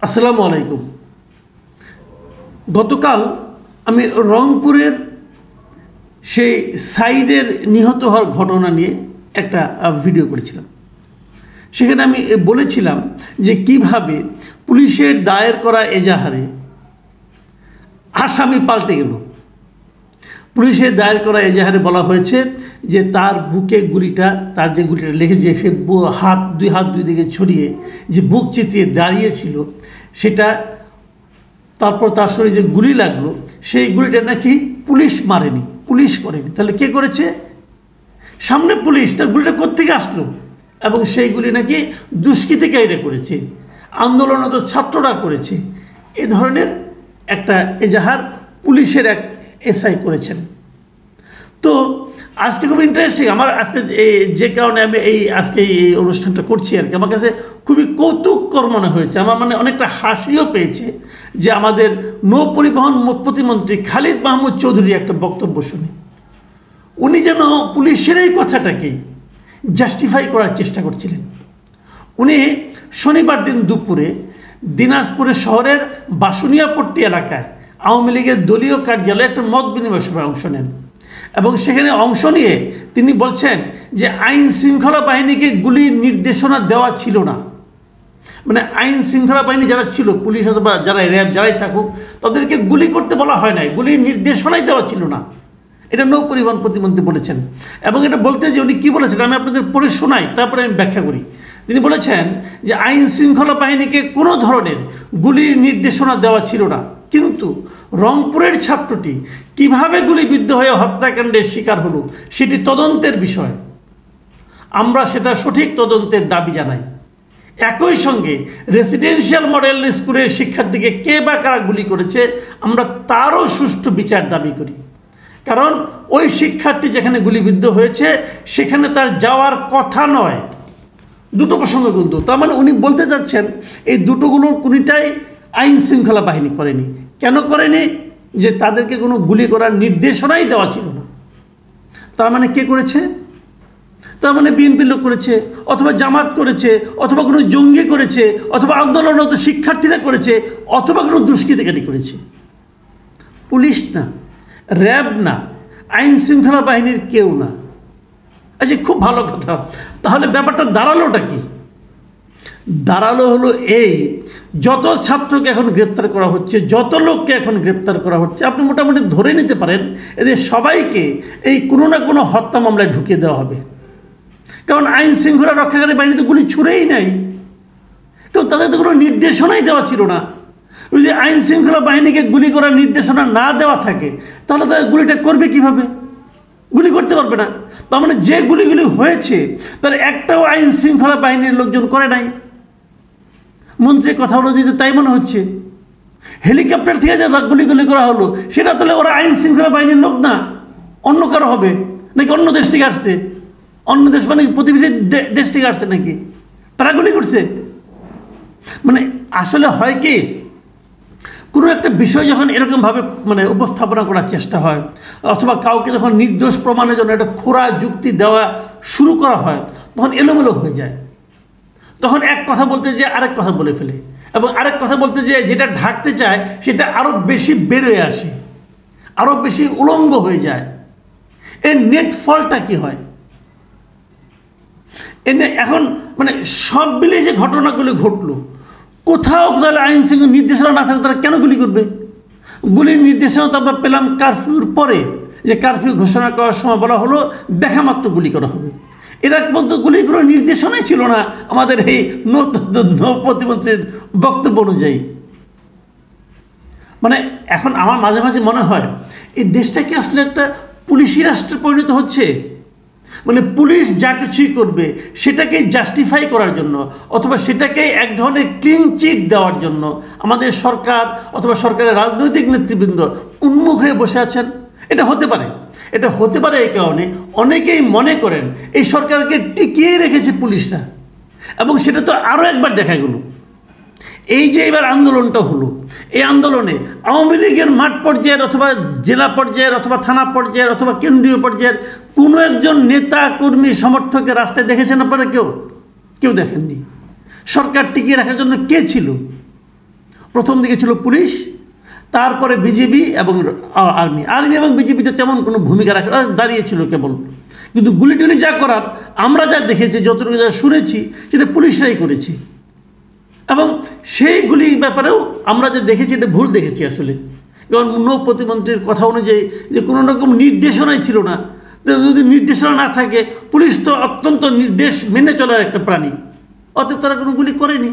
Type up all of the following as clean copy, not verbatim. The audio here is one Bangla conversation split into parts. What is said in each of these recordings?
আসসালামু আলাইকুম। গতকাল আমি রংপুরের সেই সাইদের নিহত হওয়ার ঘটনা নিয়ে একটা ভিডিও করেছিলাম। সেখানে আমি বলেছিলাম যে কিভাবে পুলিশের দায়ের করা এজাহারে আসামি পাল্টে গেল। পুলিশের দায়ের করা এজাহারে বলা হয়েছে যে তার বুকে গুলিটা, তার যে গুলিটা লেগেছে, সে দুই হাত দুই দিকে ছড়িয়ে যে বুক চিতিয়ে দাঁড়িয়েছিল সেটা, তারপর তার শরীরে যে গুলি লাগলো সেই গুলিটা নাকি পুলিশ মারেনি, পুলিশ করেনি। তাহলে কে করেছে? সামনে পুলিশ, তার গুলিটা কোত্থেকে আসলো? এবং সেই গুলি নাকি দুষ্কৃতিকারীরা করেছে, আন্দোলনরত ছাত্ররা করেছে। এ ধরনের একটা এজাহার পুলিশের এক এসআই করেছেন। তো আজকে খুব ইন্টারেস্টিং, আমার আজকে যে কারণে আমি আজকে এই অনুষ্ঠানটা করছি আর কি, আমার কাছে খুবই কৌতুককর মনে হয়েছে। আমার অনেকটা হাসিও পেয়েছে যে আমাদের নৌ পরিবহন প্রতিমন্ত্রী খালিদ মাহমুদ চৌধুরী একটা বক্তব্য শুনে উনি যেন পুলিশের এই কথাটাকেই জাস্টিফাই করার চেষ্টা করছিলেন। উনি শনিবার দিন দুপুরে দিনাজপুরের শহরের বাসুনিয়াপট্টি এলাকায় আওয়ামী লীগের দলীয় কার্যালয়ে একটা মত বিনিময় সভায় অংশ নেন এবং সেখানে অংশ নিয়ে তিনি বলছেন যে আইন শৃঙ্খলা বাহিনীকে গুলির নির্দেশনা দেওয়া ছিল না। আইন শৃঙ্খলা বাহিনী যারা ছিল, পুলিশ অথবা যারা র্যাব যারাই থাকুক, তাদেরকে গুলি করতে বলা হয় নাই, গুলির নির্দেশনাই দেওয়া ছিল না। এটা নৌ পরিবহন প্রতিমন্ত্রী বলেছেন। এবং এটা বলতে যে উনি কী বলেছেন আমি আপনাদের পড়ে শোনাই, তারপরে আমি ব্যাখ্যা করি। তিনি বলেছেন যে আইন শৃঙ্খলা বাহিনীকে কোনো ধরনের গুলির নির্দেশনা দেওয়া ছিল না, কিন্তু রংপুরের ছাত্রটি কিভাবে গুলিবিদ্ধ হয়ে হত্যাকাণ্ডের শিকার হলো সেটি তদন্তের বিষয়। আমরা সেটা সঠিক তদন্তের দাবি জানাই। একই সঙ্গে রেসিডেন্সিয়াল মডেল স্কুলের শিক্ষার্থীকে কে বা কারা গুলি করেছে আমরা তারও সুষ্ঠু বিচার দাবি করি। কারণ ওই শিক্ষার্থী যেখানে গুলিবিদ্ধ হয়েছে সেখানে তার যাওয়ার কথা নয়। দুটো প্রসঙ্গ কিন্তু, তার উনি বলতে যাচ্ছেন এই দুটোগুলোর কোনোটাই আইন শৃঙ্খলা বাহিনী করেনি। কেন করেনি? যে তাদেরকে কোনো গুলি করার নির্দেশনাই দেওয়া ছিল না। তার কে করেছে? তার বিএনপির লোক করেছে, অথবা জামাত করেছে, অথবা কোনো জঙ্গি করেছে, অথবা আন্দোলনরত শিক্ষার্থীরা করেছে, অথবা কোনো দুষ্কৃতিকারী করেছে। পুলিশ না, র্যাব না, আইন শৃঙ্খলা বাহিনীর কেউ না। আচ্ছা, খুব ভালো কথা। তাহলে ব্যাপারটা দাঁড়ালোটা কি? দাঁড়ালো হলো এই, যত ছাত্রকে এখন গ্রেপ্তার করা হচ্ছে, যত লোককে এখন গ্রেপ্তার করা হচ্ছে, আপনি মোটামুটি ধরে নিতে পারেন এদের সবাইকে এই কোনো না কোনো হত্যা মামলায় ঢুকিয়ে দেওয়া হবে। কারণ আইন শৃঙ্খলা রক্ষাকারী বাহিনী তো গুলি ছুঁড়েই নাই, কেউ তাদের তো কোনো নির্দেশনাই দেওয়া ছিল না। যদি আইন শৃঙ্খলা বাহিনীকে গুলি করার নির্দেশনা না দেওয়া থাকে তাহলে তাদের গুলিটা করবে কিভাবে? গুলি করতে পারবে না। তার যে গুলিগুলি হয়েছে তার একটাও আইন শৃঙ্খলা বাহিনীর লোকজন করে নাই। মন্ত্রীর কথা হলো যদি তাই মনে হচ্ছে, হেলিকপ্টার থেকে যে গুলি করা হলো সেটা তাহলে ওরা আইন শৃঙ্খলা বাহিনীর লোক না, অন্য কারো হবে নাকি? অন্য দেশ থেকে আসছে, অন্য দেশ প্রতিবেশী দেশ থেকে আসছে নাকি? তারা গুলি করছে? আসলে হয় কি, কোনো একটা বিষয় যখন এরকমভাবে উপস্থাপনা করার চেষ্টা হয়, অথবা কাউকে যখন নির্দোষ প্রমাণের জন্য একটা খোঁড়া যুক্তি দেওয়া শুরু করা হয়, তখন এলোমেলো হয়ে যায়। তখন এক কথা বলতে যেয়ে আরেক কথা বলে ফেলে, এবং আরেক কথা বলতে যেয়ে যেটা ঢাকতে চায় সেটা আরও বেশি বেরোয় আসে, আরও বেশি উলঙ্গ হয়ে যায়। এর নেট ফলটা কি হয়? এখন সব মিলিয়ে যে ঘটনাগুলো ঘটলো, কোথাও তাহলে আইন শৃঙ্খলা নির্দেশনা না থাকে তারা কেন গুলি করবে? গুলির নির্দেশনা তো আমরা পেলাম কারফিউর পরে, যে কারফিউ ঘোষণা করার সময় বলা হলো দেখা মাত্র গুলি করা হবে। এর এক পর্যন্ত গুলি করার নির্দেশনাই ছিল না আমাদের এই নৌ প্রতিমন্ত্রীর বক্তব্য অনুযায়ী। এখন আমার মাঝে মাঝে মনে হয় এই দেশটা কি আসলে একটা পুলিশি রাষ্ট্রে পরিণত হচ্ছে? পুলিশ যা কিছুই করবে সেটাকেই জাস্টিফাই করার জন্য, অথবা সেটাকেই এক ধরনের ক্লিন চিট দেওয়ার জন্য আমাদের সরকার অথবা সরকারের রাজনৈতিক নেতৃবৃন্দ উন্মুখ হয়ে বসে আছেন। এটা হতে পারে এই কারণে অনেকেই মনে করেন এই সরকারকে টিকিয়ে রেখেছে পুলিশরা। এবং সেটা তো আরও একবার দেখা গেল, এই যে এবার আন্দোলনটা হলো, এই আন্দোলনে আওয়ামী লীগের মাঠ পর্যায়ের অথবা জেলা পর্যায়ের অথবা থানা পর্যায়ের অথবা কেন্দ্রীয় পর্যায়ের কোনো একজন নেতা কর্মী সমর্থকের রাস্তায় দেখেছেন আপনারা? কেউ দেখেননি। সরকার টিকিয়ে রাখার জন্য কে ছিল? প্রথম দিকে ছিল পুলিশ, তারপরে বিজেপি এবং আর্মি এবং বিজেপিতে তেমন কোনো ভূমিকা দাঁড়িয়েছিল কেবল, কিন্তু গুলি টুলি যা করার আমরা যা দেখেছি, যতটুকু যা শুনেছি, সেটা পুলিশরাই করেছে। এবং সেইগুলি ব্যাপারেও আমরা যে দেখেছি এটা ভুল দেখেছি আসলে। কারণ নৌ প্রতিমন্ত্রীর কথা অনুযায়ী যে কোনো রকম নির্দেশনাই ছিল না, যদি নির্দেশনা না থাকে, পুলিশ তো অত্যন্ত নির্দেশ মেনে চলার একটা প্রাণী, অতএব তারা কোনো গুলি করেনি।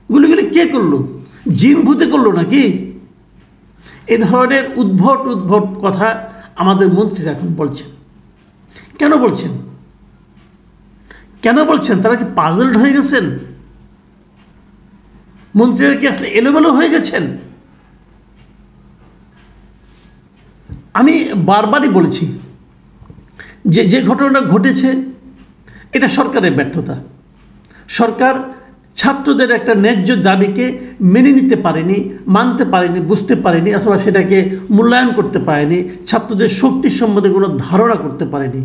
গুলিগুলি কে করলো? জিন ভূতে করলো নাকি? এ ধরনের উদ্ভট কথা আমাদের মন্ত্রীরা এখন বলছেন। কেন বলছেন? তারা কি পাজলড হয়ে গেছেন? মন্ত্রীরা কি আসলে এলোমেলো হয়ে গেছেন? আমি বারবারই বলেছি যে ঘটনাটা ঘটেছে এটা সরকারের ব্যর্থতা। সরকার ছাত্রদের একটা ন্যায্য দাবিকে মেনে নিতে পারেনি, মানতে পারেনি, বুঝতে পারেনি, অথবা সেটাকে মূল্যায়ন করতে পারেনি, ছাত্রদের শক্তির সম্বন্ধে কোনো ধারণা করতে পারেনি।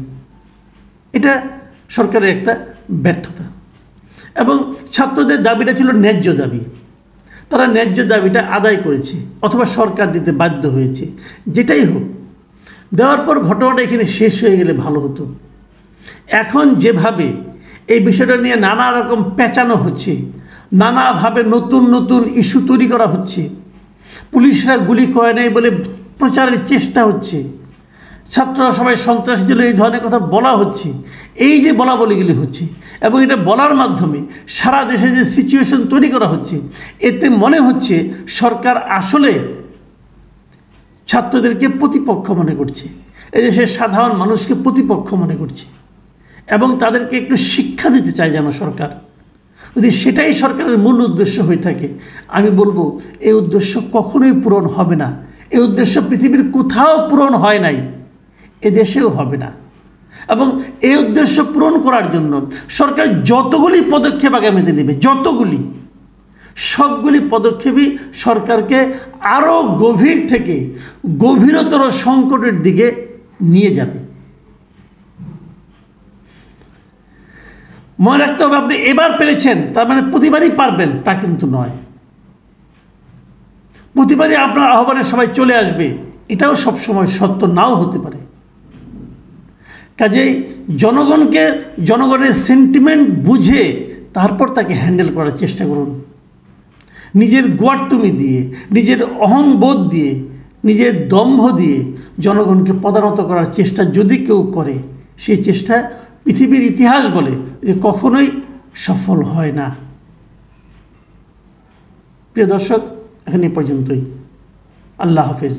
এটা সরকারের একটা ব্যর্থতা। এবং ছাত্রদের দাবিটা ছিল ন্যায্য দাবি, তারা ন্যায্য দাবিটা আদায় করেছে, অথবা সরকার দিতে বাধ্য হয়েছে। যেটাই হোক, দেওয়ার পর ঘটনাটা এখানে শেষ হয়ে গেলে ভালো হতো। এখন যেভাবে এই বিষয়টা নিয়ে নানা রকম পেঁচানো হচ্ছে, নানাভাবে নতুন ইস্যু তৈরি করা হচ্ছে, পুলিশরা গুলি করে নাই বলে প্রচারের চেষ্টা হচ্ছে, ছাত্ররা সবাই সন্ত্রাসী ছিল, এই ধরনের কথা বলা হচ্ছে, এই যে বলাবলিগুলি হচ্ছে, এবং এটা বলার মাধ্যমে সারা দেশে যে সিচুয়েশন তৈরি করা হচ্ছে, এতে মনে হচ্ছে সরকার আসলে ছাত্রদেরকে প্রতিপক্ষ মনে করছে, এদেশের সাধারণ মানুষকে প্রতিপক্ষ মনে করছে, এবং তাদেরকে একটু শিক্ষা দিতে চায় যেন সরকার। যদি সেটাই সরকারের মূল উদ্দেশ্য হয়ে থাকে, আমি বলবো এই উদ্দেশ্য কখনোই পূরণ হবে না। এই উদ্দেশ্য পৃথিবীর কোথাও পূরণ হয় নাই, এদেশেও হবে না। এবং এই উদ্দেশ্য পূরণ করার জন্য সরকার যতগুলি পদক্ষেপ আগামীতে নেবে, সবগুলি পদক্ষেপই সরকারকে আরও গভীর থেকে গভীরতর সংকটের দিকে নিয়ে যাবে। মনে রাখতে হবে, আপনি এবার পেরেছেন তার মানে প্রতিবারই পারবেন তা কিন্তু নয়। প্রতিবারই আপনার আহ্বানে সবাই চলে আসবে, এটাও সবসময় সত্য নাও হতে পারে। কাজেই জনগণের সেন্টিমেন্ট বুঝে তারপর তাকে হ্যান্ডেল করার চেষ্টা করুন। নিজের গোয়ার্তুমি দিয়ে, নিজের অহংবোধ দিয়ে, নিজের দম্ভ দিয়ে জনগণকে পদানত করার চেষ্টা যদি কেউ করে, সেই চেষ্টা পৃথিবীর ইতিহাস বলে যে কখনোই সফল হয় না। প্রিয় দর্শক, এখন এই পর্যন্তই। আল্লাহ হাফেজ।